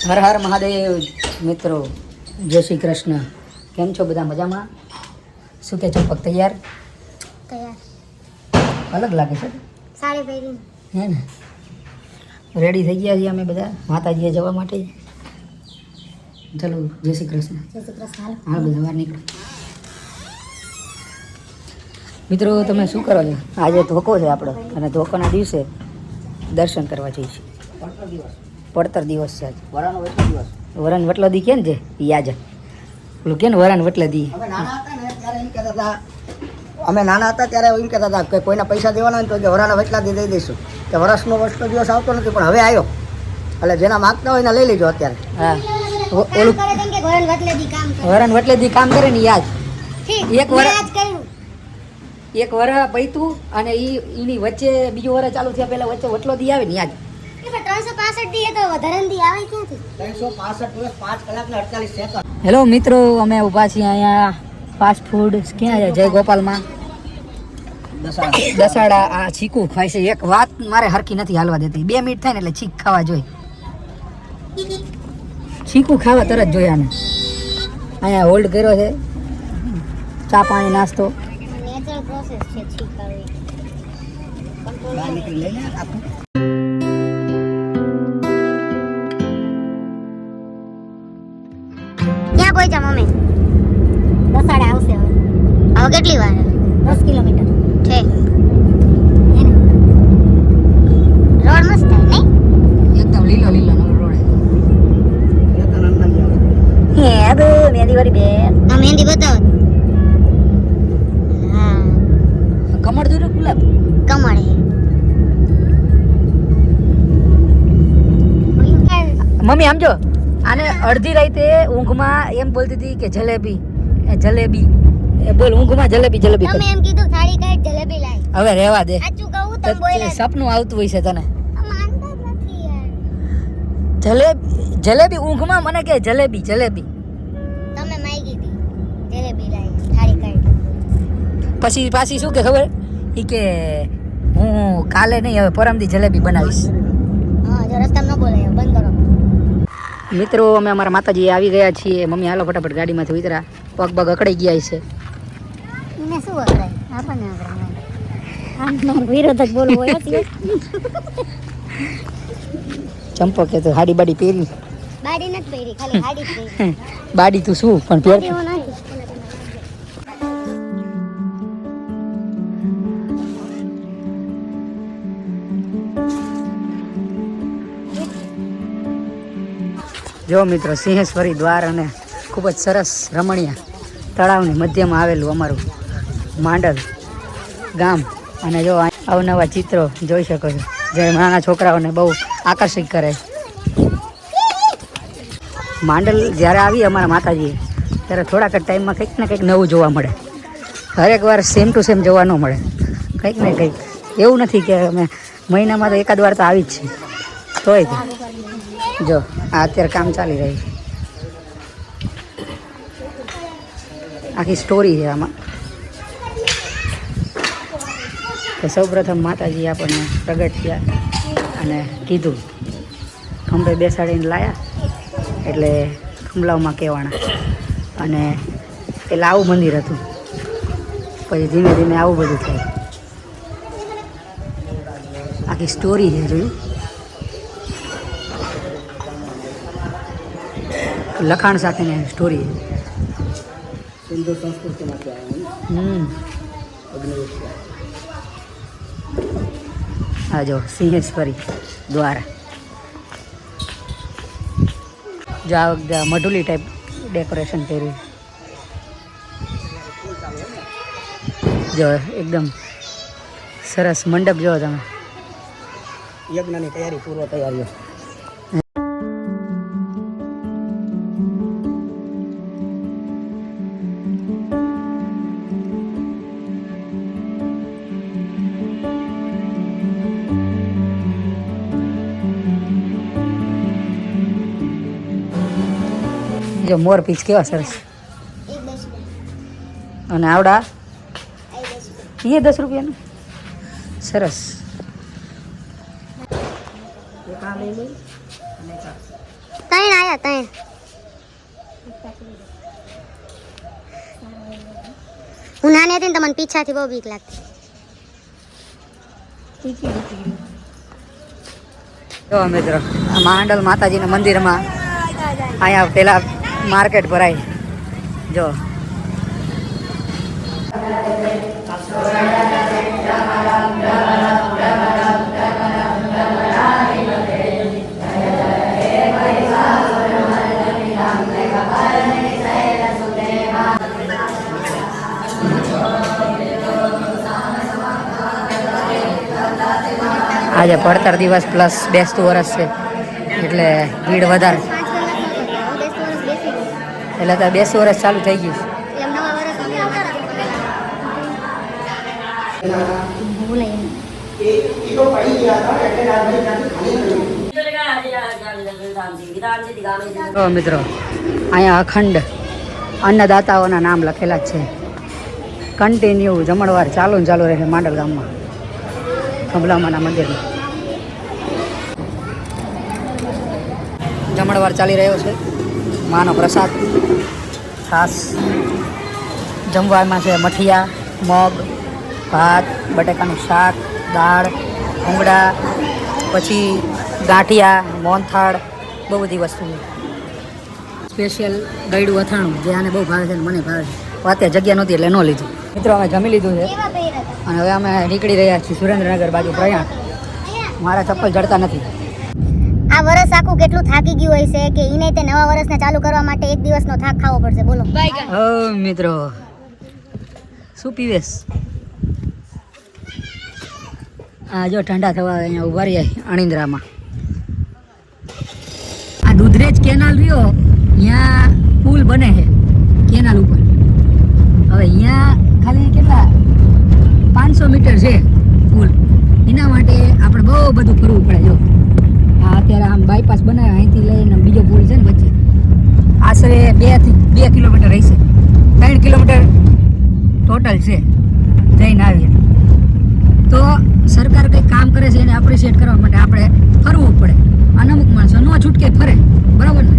હર હર મહાદેવ મિત્રો, જય શ્રી કૃષ્ણ. કેમ છો બધા? મજામાં? શું કે ચંપક તૈયાર? અલગ લાગે છે. સાડી પહેરીને હે ને? રેડી થઈ ગયા છીએ અમે બધા માતાજીએ જવા માટે. ચલો, જય શ્રી કૃષ્ણ. જય શ્રી કૃષ્ણ. હા, બધા બહાર નીકળો. મિત્રો, તમે શું કરો છો? આજે ધોકો છે આપણો, અને ધોકાના દિવસે દર્શન કરવા જઈએ છીએ. પડતર દિવસ છે આજે. વરાનો વટલો દિવસ. વરણ વટલો દી કે ને છે એ આજે પેલું કે ને વરણ વટલા દી. અમે નાના હતા ત્યારે એમ કહેતા હતા કે કોઈના પૈસા દેવાના હોય તો કે વરાના વટલા દી દઈ દઈશું. કે વરસનો વટલો દિવસ આવતો નથી, પણ હવે આવ્યો. એટલે જેના માગતા હોય એને લઈ લેજો અત્યારે. હા, ઓલું વરણ વટલે દી કામ કરે ને યાદ એક વરહ પૈતું અને એની વચ્ચે બીજો વરહ ચાલુ થયા પહેલા વચ્ચે વટલો દી આવે ને યાદ. 365 દી તો વધારે દી આવે ક્યાંથી? 365 દિવસ 5 કલાક ને 48 સેકન્ડ. હેલો મિત્રો, અમે ઊભા છીએ અહીંયા ફાસ્ટ ફૂડ ક્યાં છે? જય ગોપાલમાં દસાડા. આ ચીકુ ખાય છે. એક વાત મારે હરખી નથી હાલવા દેતી. 2 મિનિટ થાય ને એટલે ચીક ખાવા જોઈએ. ચીકુ ખાવા તરત જોઈએ આને. અહીંયા હોલ્ડ કર્યો છે, ચા પાણી નાસ્તો. નેચરલ પ્રોસેસ છે છીકાવી. બહાર નીકળી લઈને આપું. ક્યાં પહોંચ્યા મમ્મી? દસાડે આવશે હવે. હવે કેટલી વાર? 10 કિલોમીટર છે. રોડ મસ્ત છે નહીં? એકદમ લીલો લીલો નવો રોડ હે. બે મહેંદી વાળી બેન. આ મહેંદી બતાવો. હા, કમળ દૂર ગુલાબ. કમળ હે. મમ્મી આમ જો, આને અડધી રાતે ઊંઘમાં એમ બોલતી હતી કે જલેબી જલેબી. બોલ, ઊંઘમાં જલેબી જલેબી. તમે એમ કીધું થાળી કાઢ જલેબી લાવી. હવે રહેવા દે. સાચું કહું તમે બોલ્યા. સપનું આવતું હોય છે તને. માનતા જ નથી યાર. જલેબી ઊંઘમાં મને કે જલેબી જલેબી. તમે માંગી હતી જલેબી લાવી, થાળી કાઢ. પછી પાછી શું કે ખબર? ઈ કે હું કાલે નહીં, હવે પરમદી જલેબી બનાવીશ. હા, જો રસ્તામાં ન બોલાય, બંધ કરો. મિત્રો, અમે અમારા માતાજી આવી ગયા છીએ. મમ્મી હાલો ફટાફટ ગાડીમાંથી ઉતરા. પગ પગ અકડાઈ ગયા છે. એને શું અકળાય? આપણને અકળાય. આમ વિરોધ જ બોલવો હોય છે. ચંપક કે તો હાડી બાડી પહેરી. બાડી નથી પહેરી, ખાલી હાડી જ પહેરી. બાડી તું શું પણ પહેર. એવું નથી. જો મિત્રો, સિંહેશ્વરી દ્વાર અને ખૂબ જ સરસ રમણીય તળાવની મધ્યમાં આવેલું અમારું માંડલ ગામ. અને જો અવનવા ચિત્રો જોઈ શકો છો, જે નાના છોકરાઓને બહુ આકર્ષિત કરે. માંડલ જ્યારે આવી અમારા માતાજીએ, ત્યારે થોડાક જ ટાઈમમાં કંઈક ને કંઈક નવું જોવા મળે. હરેક વાર સેમ ટુ સેમ જોવા ન મળે. કંઈક ને કંઈક એવું નથી કે અમે મહિનામાં તો એકાદ વાર તો આવી જ છીએ. તોય તે જો આ અત્યારે કામ ચાલી રહ્યું છે. આખી સ્ટોરી છે આમાં. તો સૌપ્રથમ માતાજી આપણને પ્રગટ થયા અને કીધું, ખંભે બેસાડીને લાયા એટલે ખંભલાવમાં કહેવાના. અને પેલા આવું મંદિર હતું, પછી ધીમે ધીમે આવું બધું થયું. આખી સ્ટોરી છે, જોયું? લખાણ સાથેની સ્ટોરી. સિંધુ સંસ્કૃતિમાંથી આવ્યા. હા જો, સિંહેશ્વરી દ્વાર. જો આ વખતે મઢુલી ટાઈપ ડેકોરેશન કર્યું. જો એકદમ સરસ મંડપ. જો તમે યજ્ઞની તૈયારી, પૂર્વ તૈયારીઓ. જો મોર પીચ કેવા સરસ. એક 10 રૂપિયા. અને આવડા આ 10 રૂપિયા. એ 10 રૂપિયાનું સરસ. ત્રણ આયા તઈ હું નાની હતી ને તમને પીછાથી બહુ બીક લાગતી. જો મિત્રો આ માંડલ માતાજીના મંદિરમાં અહીંયા પેલા માર્કેટ ભરાય જો આજે પડતર દિવસ પ્લસ બેસતું વરસ છે એટલે ભીડ વધારે એટલે તો બેસતું વરસ ચાલુ થઈ ગયું તો મિત્રો અહીંયા અખંડ અન્નદાતાઓના નામ લખેલા જ છે. કન્ટિન્યુ જમણવાર ચાલુ ને ચાલુ રહે માંડલ ગામમાં કમલામાના મંદિરમાં જમણવાર ચાલી રહ્યો છે. માનો પ્રસાદ છાસ જમવામાં છે મઠિયા મગ ભાત બટાકાનું શાક દાળ ભૂંગળા પછી ગાંઠિયા મોહનથાળ બહુ બધી વસ્તુ સ્પેશિયલ ગળ્યું અથાણું જે આને બહુ ભાવે છે અને મને ભાવે છે. અત્યારે જગ્યા નહોતી એટલે ન લીધું. મિત્રો અમે જમી લીધું છે અને હવે અમે નીકળી રહ્યા છીએ સુરેન્દ્રનગર બાજુ પ્રયાણ. મારા ચપ્પલ જડતા નથી. આ વરસ આખું કેટલું થાકી ગયું હોય છે કે ઈને તે નવા વરસને ચાલુ કરવા માટે એક દિવસનો થાક ખાવો પડશે. બોલો ઓ મિત્રો શું પીવેશ? આ જો ઠંડા થવા અહીંયા ઉભા રહીએ અણિંદ્રામાં. આ દૂધરેજ કેનાલ રહ્યો ત્યાં પુલ બને છે કેનાલ ઉપર. હવે અહીંયા ખાલી કેટલા 500 મીટર છે પુલ. એના માટે આપણે બહુ બધું કરવું પડે. જો આ અત્યારે આમ બાયપાસ બનાવે અહીંથી લઈને બીજો પુલ છે ને વચ્ચે આશરે 2 કિલોમીટર રહેશે. 3 કિલોમીટર ટોટલ છે જઈને આવીએ. તો સરકાર કંઈક કામ કરે છે એને એપ્રિશિએટ કરવા માટે આપણે ફરવું પડે. અને અમુક માણસો ન છૂટકે ફરે બરાબર ને.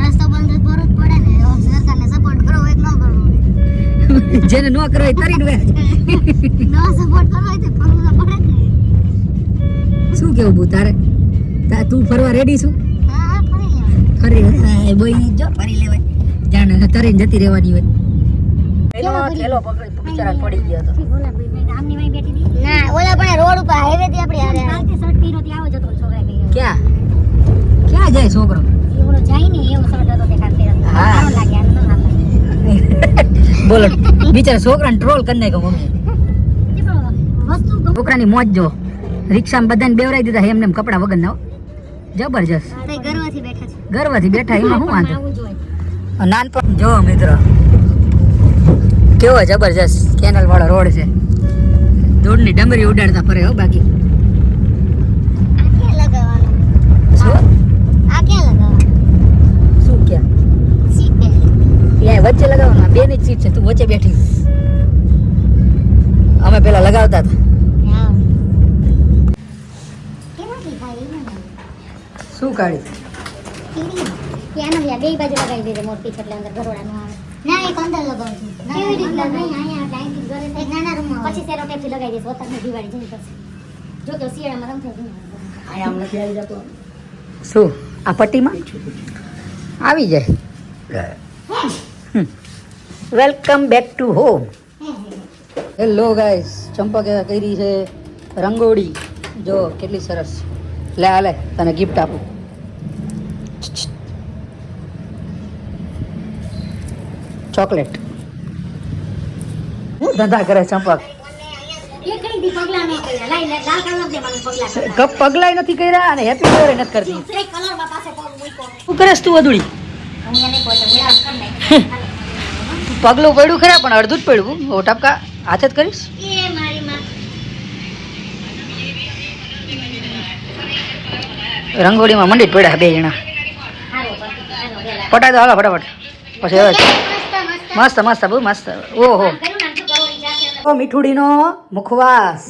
રસ્તો બંધ કરવો જ પડે ને. સરકારને સપોર્ટ કરવો હોય કે ન કરવો હોય. જેને ન કરો એ તરીને વહે. ન સપોર્ટ કરવો હોય તો ફરવું તો પડે ને. શું કેવું બુ તારે? તું ફરવા રેડી છું? હા ફરી લેવાય. ફરી બોઈ જો ફરી લેવાય. જાણે તરીને જતી રહેવાની હોય. થેલો બિચારા પડી ગયો હતો. ના ઓલા પણ રોડ ઉપર હાઈવે થી આપણી હારે આલતી શર્ટ પીરો થી આવો જતો છોકરા પીરો. ક્યાં ક્યાં જાય છોકરો? એવડો જાય ને એવો શર્ટ હતો તે કાઢ પીરો. હા. સારો લાગે આને ન લાગે. બોલો બિચારા છોકરાને ટ્રોલ કરી નાખ્યો મમ્મી. વસ્તુ છોકરાની મોજ જો રિક્ષામાં બધાને બેવરાઈ દીધા એમને એમ કપડા વગર ના. જબરજસ્ત તે ગર્વથી બેઠા છે. ગર્વથી બેઠા એમાં શું વાંધો. આવું જોઈએ. નાનપણ જો મિત્રો કેવો જબરજસ્ત કેનલ વાળો રોડ છે. ધૂળની ડમરી ઉડાડતા ફરે હો. બાકી આ ક્યાં લગાવવાનું? શું આ ક્યાં લગાવવાનું? શું ક્યાં સીટ બેલ્ટ. ત્યાં વચ્ચે લગાવવાનું. બે ની સીટ છે તું વચ્ચે બેઠી. અમે પેલા લગાવતા હતા. હા. કેમાંથી થાય એ ના. શું કાઢી? ત્યાંનો બે બાજુ લગાવી દેજે મોટી છે એટલે અંદર ગરોડા ન આવે. ના એક અંદર લગાવું છું. કેવી રીતના નહીં અહીંયા ટાઈમ ઘરે એક નાના રૂમમાં પછી સેરો ટેપથી લગાવી દઈશ. વતનની દિવાળી જઈ પડશે. જો કે શિયાળામાં રમતો જ નહીં. અહીંયા આમ નથી આવી જતો. શું આ પટ્ટીમાં આવી જાય. Welcome back to home. Hello guys Champak કરી છે રંગોળી. જો કેટલી સરસ. લે હાલે તને ગિફ્ટ આપું. ચોકલેટ. હું ધંધા કરે ચંપક? પગલાય નથી કર્યા અને હેપી ન્યુ નથી કરતી. શું કરે તું અધૂળી? પગલું પડ્યું ખરા પણ અડધું જ પડ્યું. ઓ ટપકા હાથે જ કરીશ. રંગોળીમાં મંડી જ પડ્યા બે જણા. પટાઈ દો હાલો ફટાફટ. પછી હવે મસ્ત મસ્ત બહુ મસ્ત. ઓહો મીઠુડીનો મુખવાસ.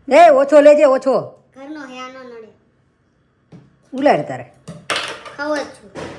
એ ઓછો લેજે ઓછો. ઘરનો હે આનો નડે. ઉલાડ તારે ખાવ જ છું